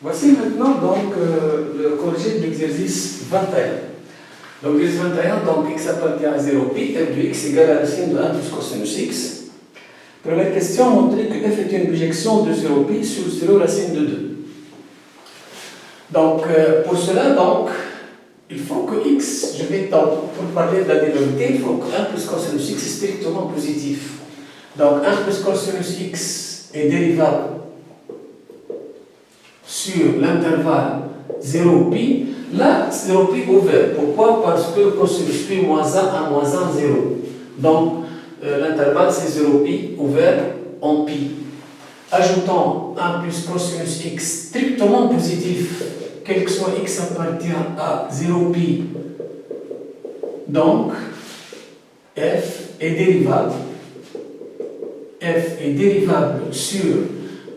Voici maintenant donc le corrigé de l'exercice 21. Donc l'exercice 21, donc x appartient à 0 pi, f de x égale à la racine de 1 plus cosinus x. Première question, montrer que f est une bijection de 0 pi sur 0 racine de 2. Donc pour cela, donc, il faut que x, je vais donc, pour parler de la dérivabilité, il faut que 1 plus cosinus x est strictement positif. Donc 1 plus cosinus x est dérivable sur l'intervalle 0 pi. Là, 0 pi ouvert. Pourquoi? Parce que cosinus pi moins 1 à moins 1, 0. Donc l'intervalle c'est 0 pi ouvert en pi. Ajoutons 1 plus cosinus x strictement positif, quel que soit x appartient à 0 pi. Donc f est dérivable. F est dérivable sur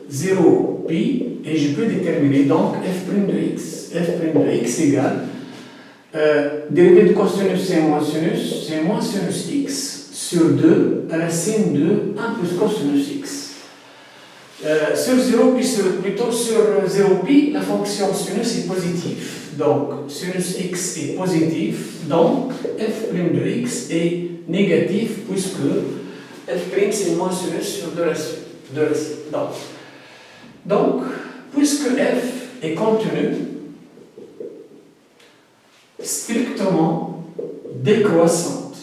0 pi et je peux déterminer donc f' de x. f' de x égale dérivée de cosinus c'est moins sinus x sur 2 racine de 1 plus cosinus x. Sur 0 pi, plutôt sur 0 pi, la fonction sinus est positive. Donc sinus x est positif, donc f' de x est négatif puisque f' c'est moins sinus sur 2 racines. Donc, puisque f est contenu strictement décroissante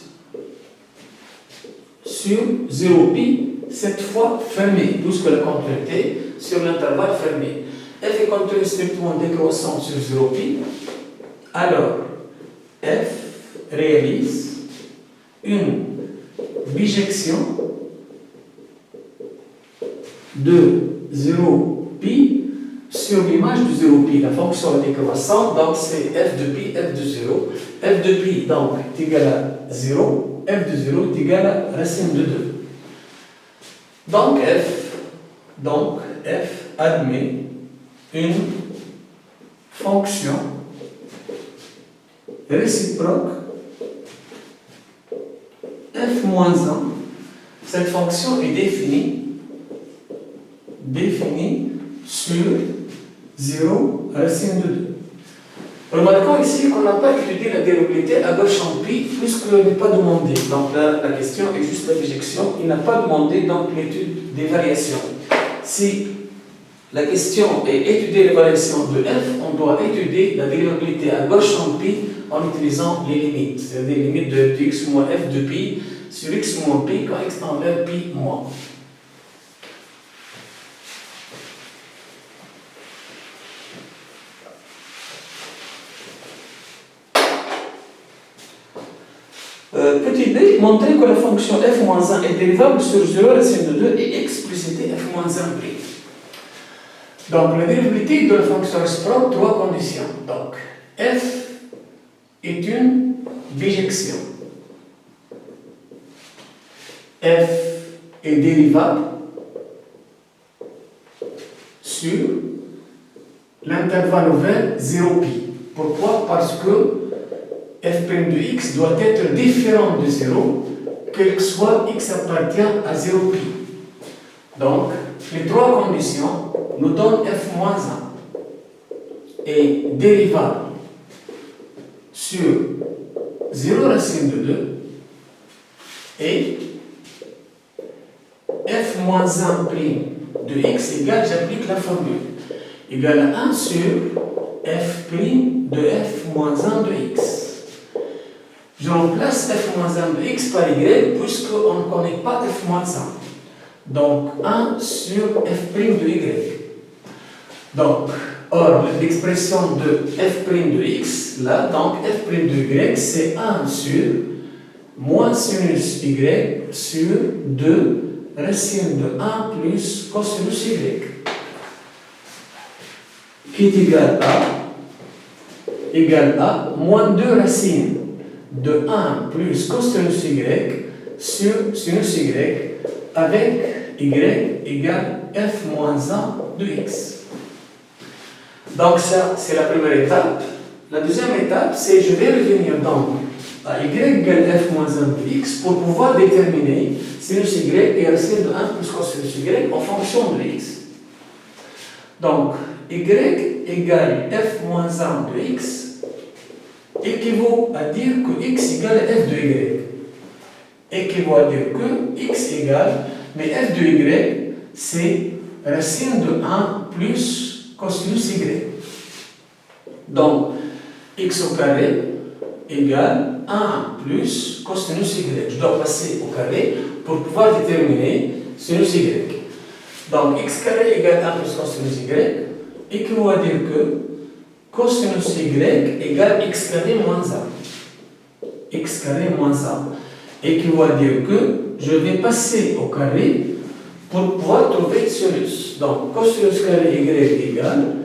sur 0 pi, cette fois fermée, puisque la continuité sur l'intervalle fermé. F est contenu strictement décroissante sur 0 pi, alors f réalise une bijection de 0 pi sur l'image de 0 pi. La fonction est décroissante, donc c'est f de pi, f de 0. f de pi donc est égal à 0, f de 0 est égal à racine de 2. Donc f admet une fonction réciproque f moins 1. Cette fonction est définie sur 0 racine de 2. Remarquons ici qu'on n'a pas étudié la dérivabilité à gauche en pi puisqu'il n'est pas demandé. Donc là, la question est juste la bijection. Il n'a pas demandé donc l'étude des variations. Si la question est étudier les variations de f, on doit étudier la dérivabilité à gauche en pi en utilisant les limites. C'est-à-dire les limites de f de x moins f de pi sur x moins pi quand x tend vers pi moins. Petit b, montrer que la fonction f-1 est dérivable sur 0 racine de 2 et expliciter f-1'. Donc la dérivabilité de la fonction réciproque, trois conditions. Donc f est une bijection. F est dérivable sur l'intervalle ouvert 0 pi. Pourquoi? Parce que f' de x doit être différent de 0, quel que soit x appartient à 0 pi. Donc, les trois conditions nous donnent f-1 est dérivable sur 0 racine de 2 et f-1' de x égale, j'applique la formule, égale à 1 sur f' de f-1 de x. Je remplace f-1 de x par y puisqu'on ne connaît pas f-1. Donc 1 sur f' de y. Donc, or, l'expression de f' de x, là, donc f' de y, c'est 1 sur moins sinus y sur 2 racine de 1 plus cosinus y, qui est égal à moins 2 racines de 1 plus cosinus y sur sinus y avec y égale f-1 de x. Donc ça, c'est la première étape. La deuxième étape, c'est je vais revenir donc à y égale f-1 de x pour pouvoir déterminer sinus y et racine de 1 plus cosinus y en fonction de x. Donc, y égale f moins 1 de x équivaut à dire que x égale f de y. Équivaut à dire que x égale, mais f de y, c'est racine de 1 plus cosinus y. Donc, x au carré égale 1 plus cosinus y. Je dois passer au carré pour pouvoir déterminer sinus y. Donc, x carré égale 1 plus cosinus y équivaut à dire que cosinus y égale x carré moins 1. X carré moins 1 équivaut à dire que je vais passer au carré pour pouvoir trouver sinus. Donc, cosinus carré y égale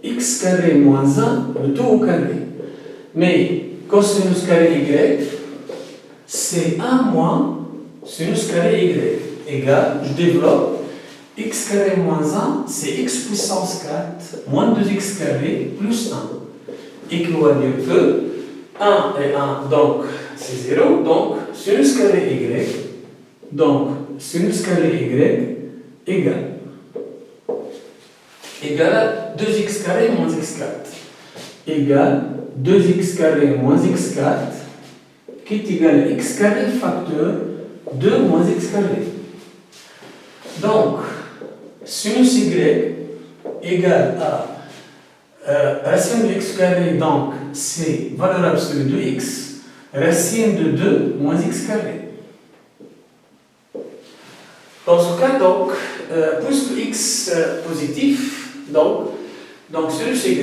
x carré moins 1, le tout au carré. Mais cosinus carré y, c'est 1 moins sinus carré y égale, je développe, x carré moins 1, c'est x puissance 4 moins 2x carré plus 1. Équivaut à dire que 1 et 1, donc c'est 0, donc sinus carré y, donc sinus carré y égale à 2x carré moins x4 égale 2x carré moins x4 qui est égal à x carré facteur 2 moins x carré. Donc, sinus y égale à racine de x carré, donc c'est valeur absolue de x, racine de 2 moins x carré. Dans ce cas, donc, puisque x positif, donc sinus y,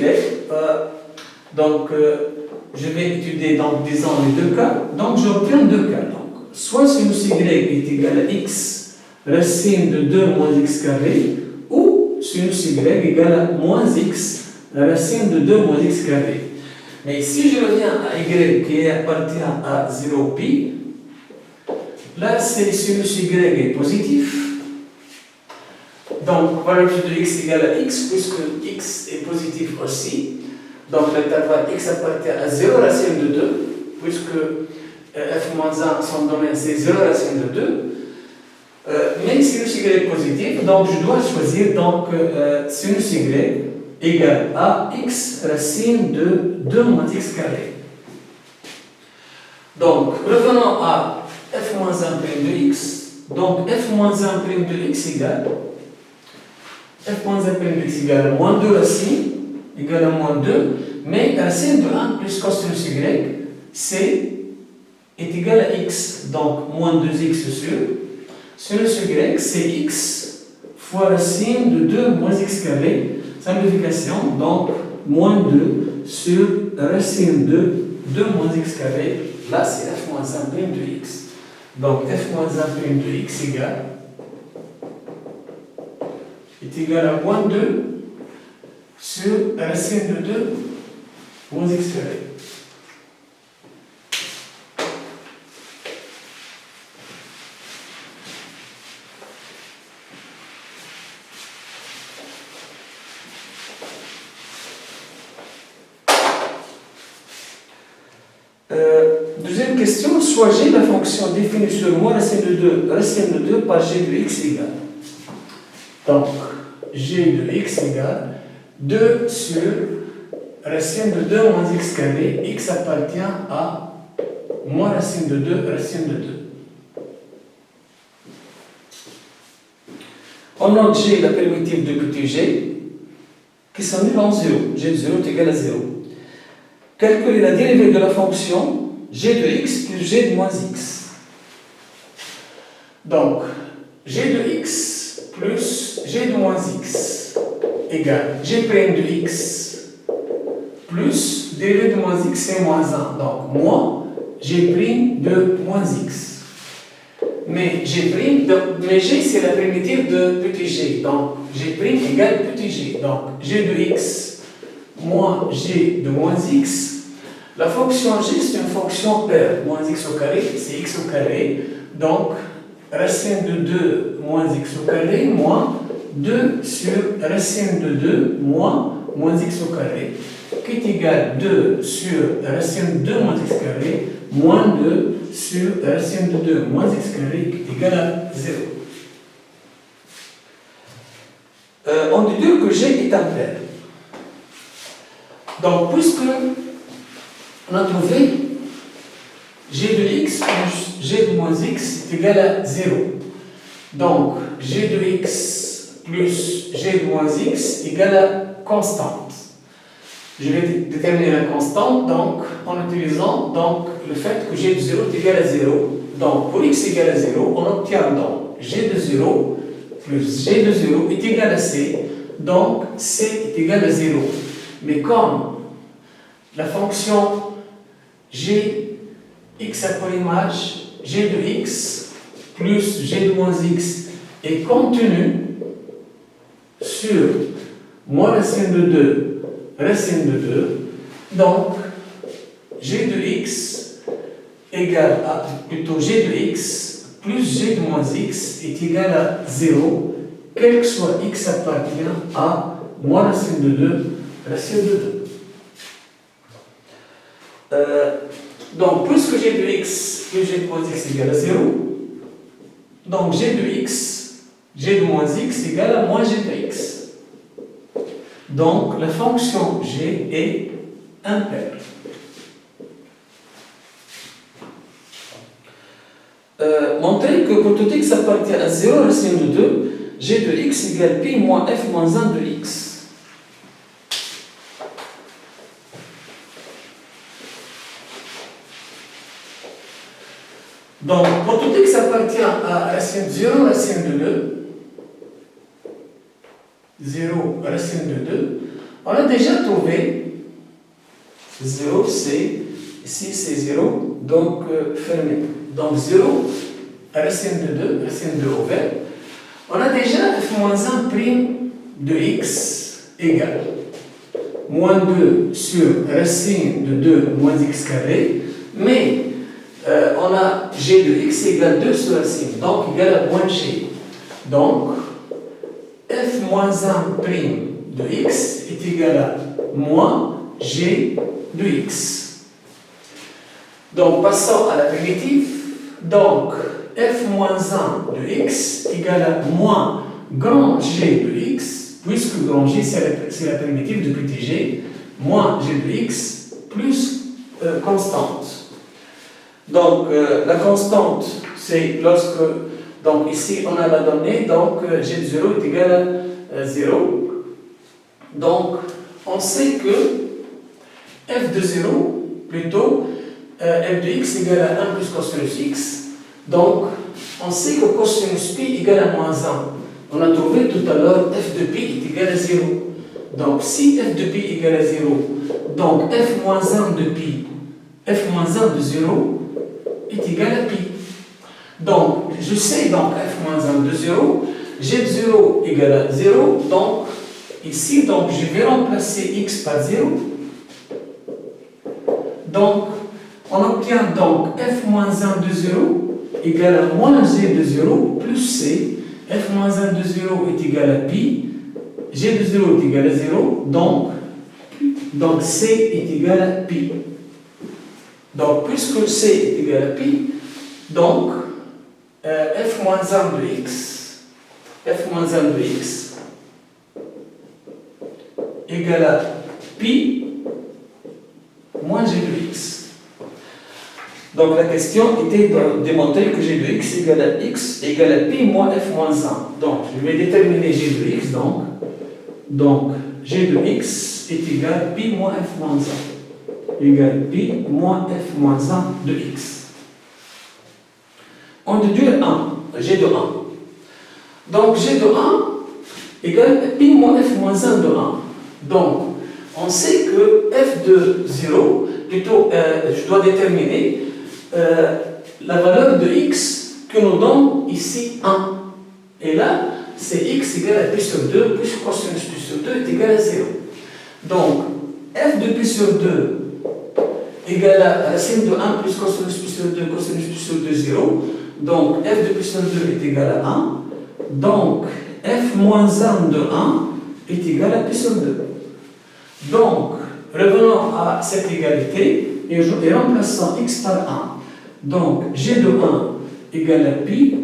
je vais étudier donc, disons les deux cas, donc j'obtiens deux cas. Donc, soit sinus y est égal à x racine de 2 moins x carré, ou sinus y égale à moins x racine de 2 moins x carré. Mais si je reviens à y qui appartient à 0π, là c'est sinus y est positif. Donc, valeur de x égale à x, puisque x est positif aussi. Donc, l'intervalle x appartient à 0 racine de 2, puisque f-1, son domaine, c'est 0 racine de 2. Mais sinus y est positif, donc je dois choisir donc, sinus y égale à x racine de 2 moins x carré. Donc, revenons à f-1' de x. Donc, f-1' de x égale f-1' de x égale à moins 2 racine égale à moins 2, mais racine de 1 plus cosinus y, c'est est égal à x, donc moins 2x sur sinus y, c'est x fois racine de 2 moins x carré, simplification, donc moins 2 sur racine de 2 moins x carré, là c'est f-1' de x. Donc f-1' de x est égal à moins 2 sur racine de 2 moins x carré. Deuxième question, soit g la fonction définie sur moins racine de 2 par g de x égale. Donc, g de x égale 2 sur racine de 2 moins x carré, x appartient à moins racine de 2, racine de 2. On note g la primitive de petit g qui s'annule en 0. g de 0 est égal à 0. Calculer la dérivée de la fonction g de x plus g de moins x. Donc, g de x plus g de moins x égale g' de x plus dérivée de moins x c'est moins 1. Donc, moins g' de moins x. Mais g' c'est la primitive de petit g. Donc, g' égale petit g. Donc, g de x moins g de moins x. La fonction g, c'est une fonction paire. Moins x au carré, c'est x au carré. Donc, racine de 2 moins x au carré, moins 2 sur racine de 2 moins x au carré, qui est égal à 2 sur racine de 2 moins x carré, moins 2 sur racine de 2 moins x carré, qui est égal à 0. On déduit que g est impair. Donc, puisque on a trouvé g de x plus g de moins x est égal à 0. Donc, g de x plus g de moins x égale à constante. Je vais déterminer la constante donc, en utilisant donc, le fait que g de 0 est égal à 0. Donc, pour x égale à 0, on obtient donc g de 0 plus g de 0 est égal à c. Donc, c est égal à 0. Mais comme la fonction g x à l'image, g de x plus g de moins x est contenue sur moins racine de 2 racine de 2, donc g de x égale à, plutôt g de x plus g de moins x est égal à 0, quel que soit x appartient à moins racine de 2 racine de 2. Donc, puisque g de x plus g de moins x égale à 0, donc g de x, g de moins x égale à moins g de x. Donc, la fonction g est impaire. Montrer que pour tout x appartient à 0 racine de 2, g de x égale pi moins f moins 1 de x. Donc, pour tout x appartient à racine de 0 racine de 2, 0 racine de 2, on a déjà trouvé 0, c'est ici c'est 0, donc fermé. Donc 0 racine de 2, racine de 2 ouvert. On a déjà f moins 1 prime de x égale moins 2 sur racine de 2 moins x carré, mais on a g de x égale 2 sur racine, donc égale à moins g. Donc, f moins 1 prime de x est égal à moins g de x. Donc, passons à la primitive. Donc, f moins 1 de x égale à moins grand g de x, puisque grand g c'est la primitive de petit g, moins g de x plus constante. Donc, la constante, c'est lorsque, donc ici on a la donnée, donc g de 0 est égal à 0. Donc, on sait que f de 0, plutôt, f de x égale à 1 plus cosinus x. Donc, on sait que cosinus pi égale à moins 1. On a trouvé tout à l'heure f de pi est égal à 0. Donc, si f de pi égale à 0, donc f moins 1 de pi, f moins 1 de 0, est égal à pi. Donc, je sais donc f moins 1 de 0, g de 0 égale à 0, donc ici, donc, je vais remplacer x par 0. Donc, on obtient donc f moins 1 de 0 égale à moins g de 0 plus c. F moins 1 de 0 est égal à pi, g de 0 est égal à 0, donc c est égal à pi. Donc, puisque c est égal à pi, donc f moins 1 de x égale à pi moins g de x. Donc, la question était de démontrer que g de x égale à pi moins f moins 1. Donc, je vais déterminer g de x, donc g de x est égal à pi moins f moins 1. Égale pi moins f moins 1 de x. On déduit 1, g de 1. Donc, g de 1 égale pi moins f moins 1 de 1. Donc, on sait que f de 0, plutôt, je dois déterminer la valeur de x que nous donne ici 1. Et là, c'est x égale à pi sur 2, plus cosinus pi sur 2 est égal à 0. Donc, f de pi sur 2 égale à racine de 1 plus cosinus pi sur 2, cosinus pi sur 2, 0. Donc, f de pi sur 2 est égal à 1. Donc, f moins 1 de 1 est égal à pi sur 2. Donc, revenons à cette égalité et remplaçant x par 1. Donc, g de 1 égale à pi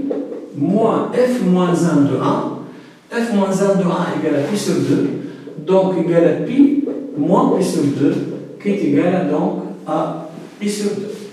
moins f moins 1 de 1. F moins 1 de 1 égale à pi sur 2. Donc, égale à pi moins pi sur 2 qui est égal donc à pi sur 2.